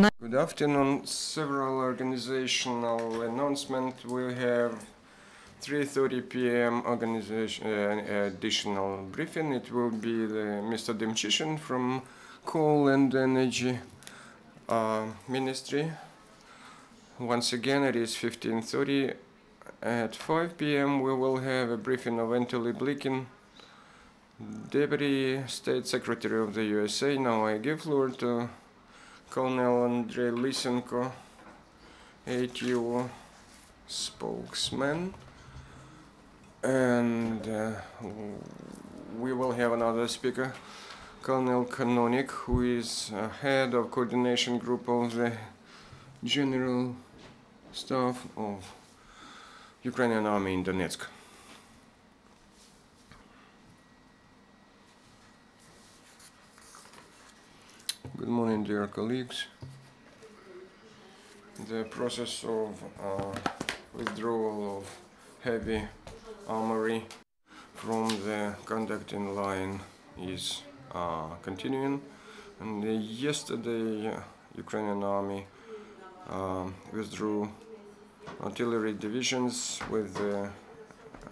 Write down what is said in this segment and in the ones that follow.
Good afternoon. Several organizational announcements. We have 3:30 p.m. organization additional briefing. It will be Mr. Demchyshin from Coal and Energy Ministry. Once again, it is 15:30. At 5 p.m. we will have a briefing of Andriy Blikin, Deputy State Secretary of the USA. Now I give floor to Colonel Andriy Lysenko, ATO spokesman, and we will have another speaker, Colonel Kanonik, who is head of coordination group of the General Staff of Ukrainian Army in Donetsk. Good morning, dear colleagues. The process of withdrawal of heavy armory from the conducting line is continuing. And yesterday, Ukrainian Army withdrew artillery divisions with the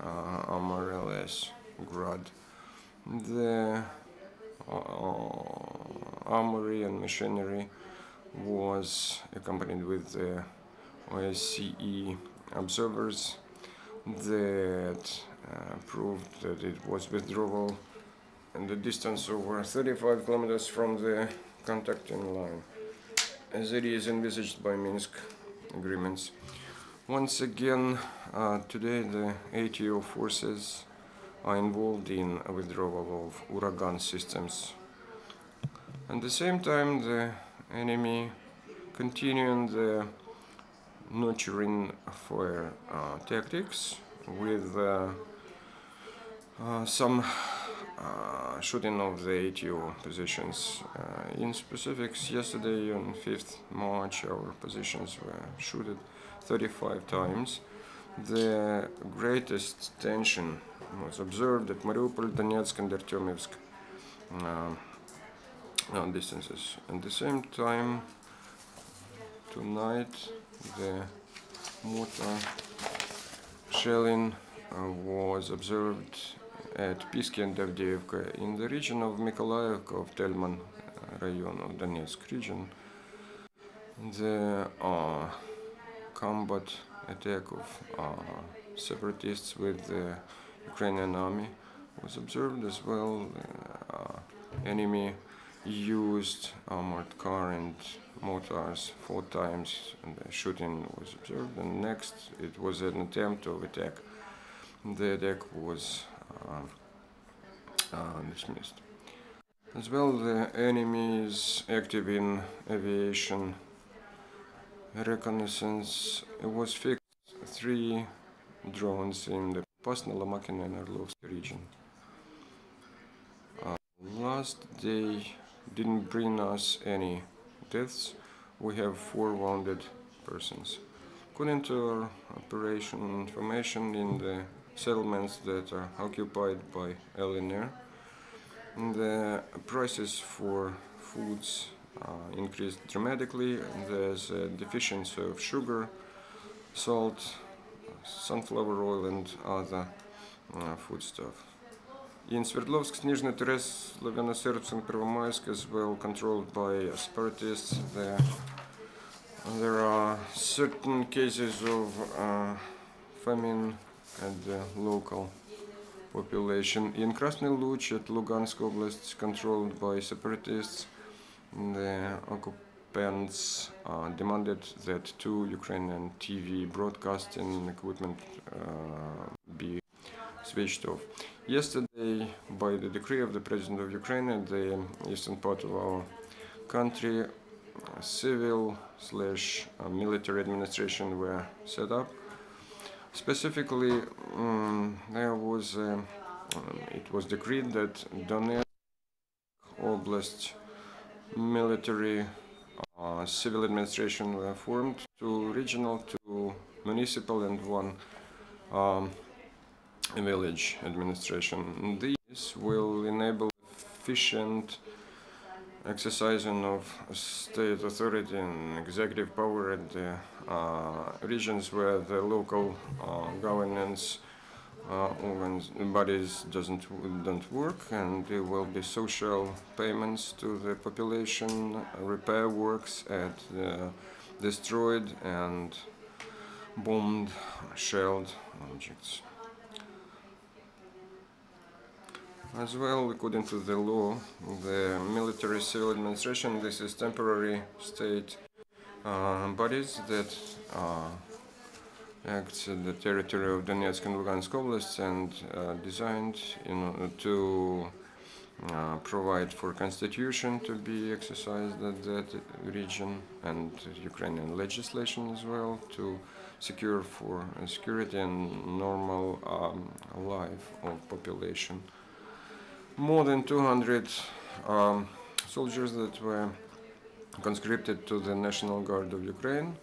RLS Grad. The armory and machinery was accompanied with the OSCE observers that proved that it was withdrawal in the distance over 35 kilometers from the contacting line, as it is envisaged by Minsk agreements. Once again, today the ATO forces are involved in a withdrawal of Uragan systems. At the same time, the enemy continuing the nurturing fire tactics with some shooting of the ATO positions. In specifics, yesterday on 5th March, our positions were shooted 35 times. The greatest tension was observed at Mariupol, Donetsk, and Artyomivsk distances. At the same time, tonight, the mortar shelling was observed at Pisky and Avdiivka in the region of Mykolaiivka of Telman rayon of Donetsk region. The combat attack of separatists with the Ukrainian army was observed as well. Enemy used armored car and mortars 4 times, and the shooting was observed. And next, it was an attempt of attack. The attack was dismissed. As well, the enemy is active in aviation reconnaissance. It was fixed 3 drones in the Pasna, Lomakin, and Orlovsky region. Last day didn't bring us any deaths. We have 4 wounded persons. According to our operation information in the settlements that are occupied by LNR, the prices for foods increased dramatically. There's a deficiency of sugar, salt, sunflower oil, and other foodstuff. In Sverdlovsk, Nizhny Terez, Slavyanoserbsk, and Pervomaisk, as well controlled by separatists, there are certain cases of famine at the local population. In Krasny Luch at Lugansk Oblast, controlled by separatists, the occupants demanded that 2 Ukrainian TV broadcasting equipment be switched off. Yesterday, by the decree of the President of Ukraine, at the eastern part of our country, civil/military administration were set up. Specifically, it was decreed that Donetsk Oblast military civil administration were formed, 2 regional, 2 municipal, and 1 village administration. These will enable efficient exercising of state authority and executive power at the regions where the local governance bodies don't work, and there will be social payments to the population, repair works at destroyed and bombed, shelled objects. As well, according to the law, the military civil administration, this is temporary state bodies that act in the territory of Donetsk and Lugansk oblasts and designed to provide for constitution to be exercised at that region, and Ukrainian legislation as well to secure for security and normal life of population. More than 200 soldiers that were conscripted to the National Guard of Ukraine,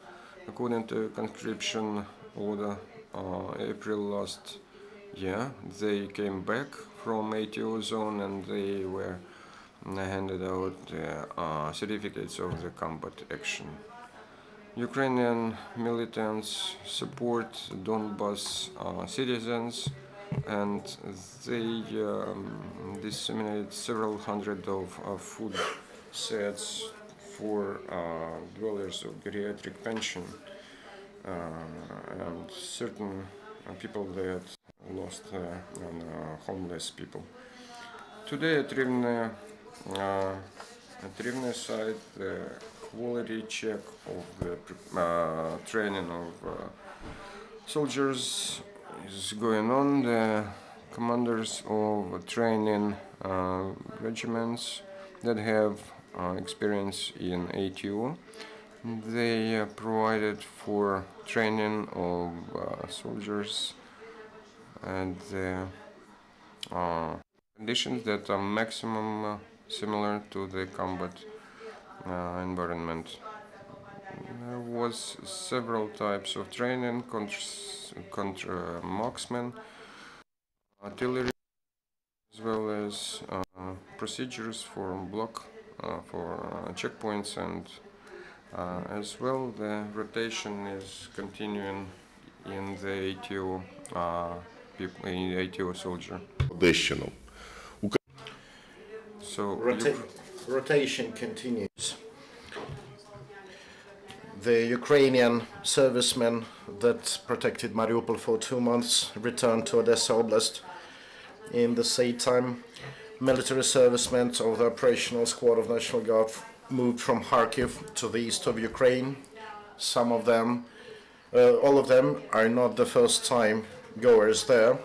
according to conscription order April last year. They came back from ATO zone and they were handed out certificates of the combat action. Ukrainian militants support Donbas citizens, and they disseminated several hundred of food sets for dwellers of geriatric pension and certain people that lost homeless people. Today at Rivne site, the quality check of the training of soldiers is going on. The commanders of training regiments that have experience in ATO, they provided for training of soldiers and the conditions that are maximum similar to the combat environment. There was several types of training: contra marksmen, artillery, as well as procedures for block, for checkpoints, and as well the rotation is continuing in the ATO soldier. So rotation continues. The Ukrainian servicemen that protected Mariupol for 2 months returned to Odessa Oblast. In the same time, military servicemen of the operational squad of National Guard moved from Kharkiv to the east of Ukraine. Some of them, all of them, are not the first time goers there.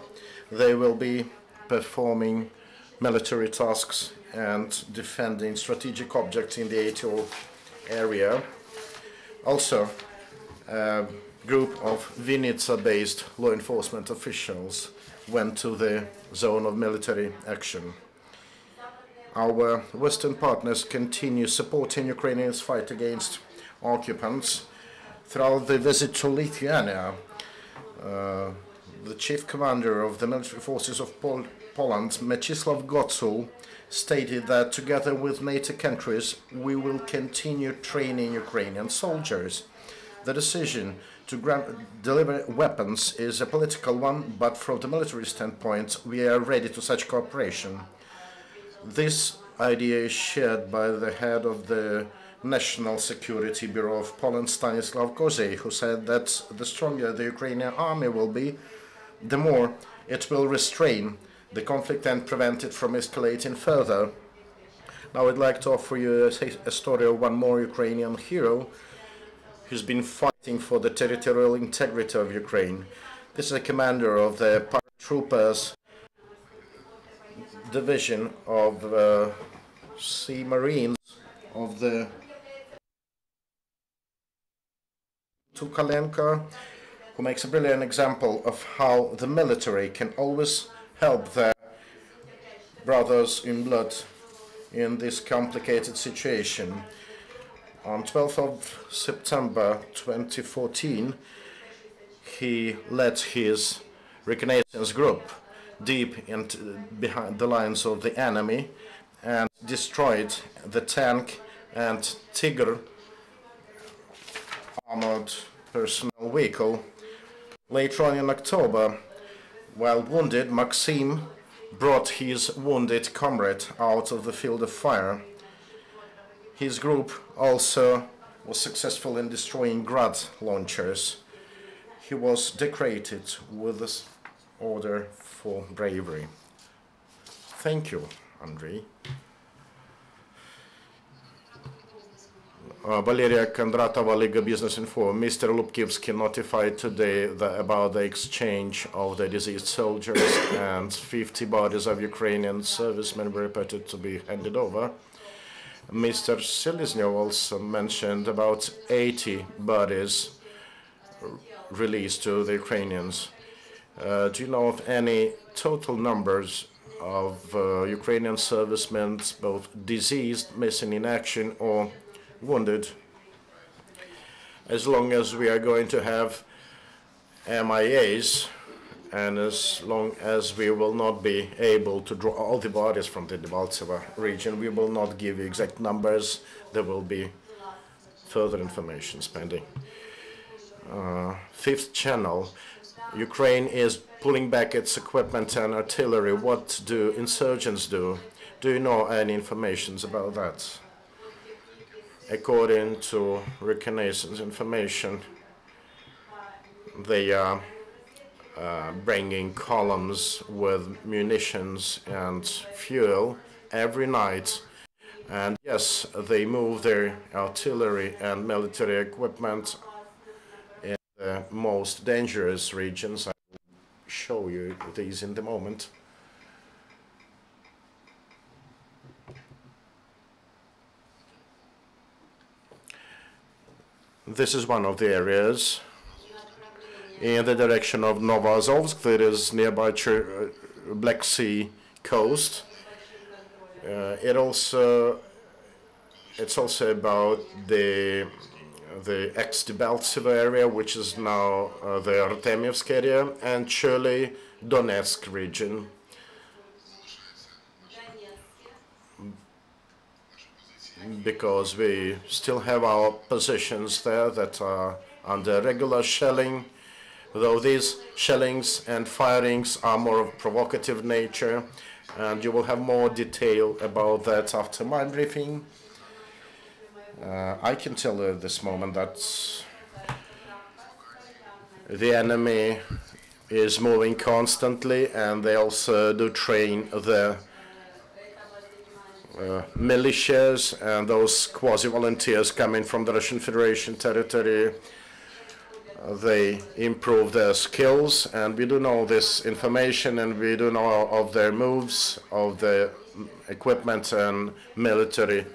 They will be performing military tasks and defending strategic objects in the ATO area. Also, a group of Vinnytsia-based law enforcement officials went to the zone of military action. Our Western partners continue supporting Ukrainians' fight against occupants. Throughout the visit to Lithuania, the chief commander of the military forces of Poland, Mieczysław Gocul, stated that together with NATO countries, we will continue training Ukrainian soldiers. The decision to deliver weapons is a political one, but from the military standpoint, we are ready to such cooperation. This idea is shared by the head of the National Security Bureau of Poland, Stanisław Kozej, who said that the stronger the Ukrainian army will be, the more it will restrain the conflict and prevent it from escalating further. Now I'd like to offer you a story of one more Ukrainian hero who's been fighting for the territorial integrity of Ukraine. This is a commander of the paratroopers division of Sea Marines of the Tukalenko, who makes a brilliant example of how the military can always help their brothers in blood in this complicated situation. On 12th of September 2014, he led his reconnaissance group deep behind the lines of the enemy and destroyed the tank and Tiger armored personnel vehicle. Later on in October, while wounded, Maxim brought his wounded comrade out of the field of fire. His group also was successful in destroying Grad launchers. He was decorated with this order for bravery. Thank you, Andriy. Valeria Kondratova, Liga Business Info. Mr. Lubkivsky notified today about the exchange of the deceased soldiers, and 50 bodies of Ukrainian servicemen were reported to be handed over. Mr. Seleznyov also mentioned about 80 bodies released to the Ukrainians. Do you know of any total numbers of Ukrainian servicemen, both deceased, missing in action, or wounded? As long as we are going to have MIAs, and as long as we will not be able to draw all the bodies from the Debaltseve region, we will not give you exact numbers. There will be further information pending. Fifth channel. Ukraine is pulling back its equipment and artillery. What do insurgents do? Do you know any information about that? According to reconnaissance information, they are bringing columns with munitions and fuel every night. And yes, they move their artillery and military equipment in the most dangerous regions. I will show you these in the moment. This is one of the areas in the direction of Novozovsk, that is nearby Black Sea coast. It's also about the ex-Debaltseve area, which is now the Artemyevsk area, and surely Donetsk region. Because we still have our positions there that are under regular shelling, though these shellings and firings are more of provocative nature, and you will have more detail about that after my briefing. I can tell you at this moment that the enemy is moving constantly, and they also do train the militias and those quasi-volunteers coming from the Russian Federation territory. They improve their skills, and we do know this information, and we do know of their moves, of the equipment and military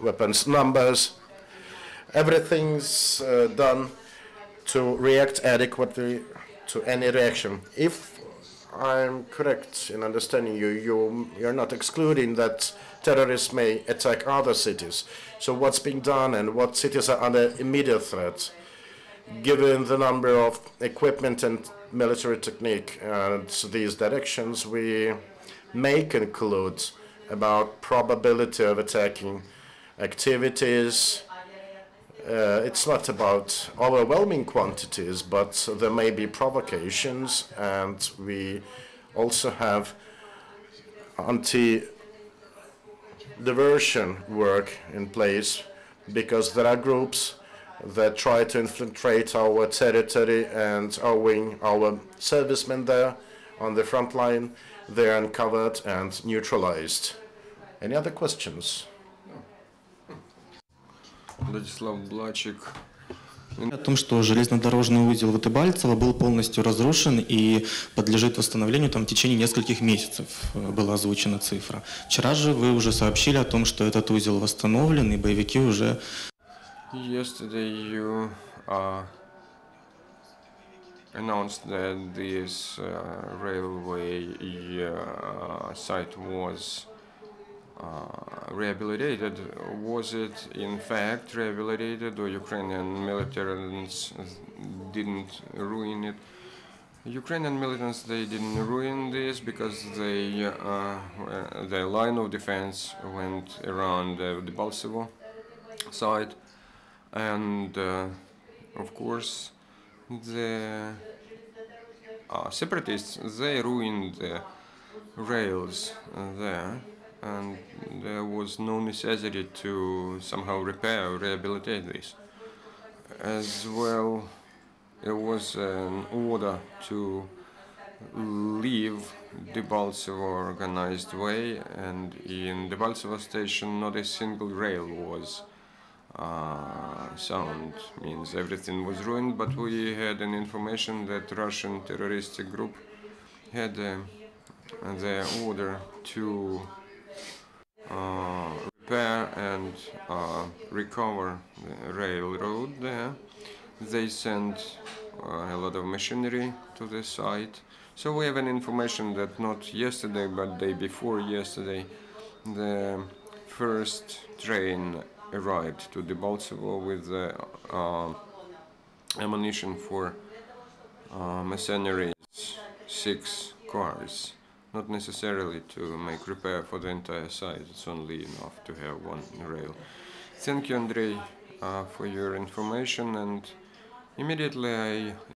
weapons numbers. Everything's done to react adequately to any reaction. If I'm correct in understanding you're not excluding that terrorists may attack other cities. So what's being done and what cities are under immediate threat? Given the number of equipment and military technique and these directions, we may conclude about probability of attacking activities. It's not about overwhelming quantities, but there may be provocations, and we also have anti-diversion work in place, because there are groups that try to infiltrate our territory, and owing our servicemen there on the front line, they are uncovered and neutralized. Any other questions? Владислав Блачик. О том, что железнодорожный узел Дебальцево был полностью разрушен и подлежит восстановлению там в течение нескольких месяцев, была озвучена цифра. Вчера же вы уже сообщили о том, что этот узел восстановлен, и боевики уже... Yesterday you announced that this railway site was rehabilitated. Was it in fact rehabilitated, or Ukrainian militaries didn't ruin it? Ukrainian militants, they didn't ruin this because their line of defense went around the Debaltsevo side, and of course the separatists, they ruined the rails there, and there was no necessity to somehow repair or rehabilitate this. As well, there was an order to leave Debaltsevo organized way, and in Debaltsevo station not a single rail was sound, means everything was ruined, but we had an information that Russian terroristic group had the order to repair and recover the railroad there. They sent a lot of machinery to the site. So we have an information that not yesterday but day before yesterday the first train arrived to Debaltsevo with ammunition for mercenaries, 6 cars. Not necessarily to make repair for the entire site, it's only enough to have one rail. Thank you, Andriy, for your information, and immediately I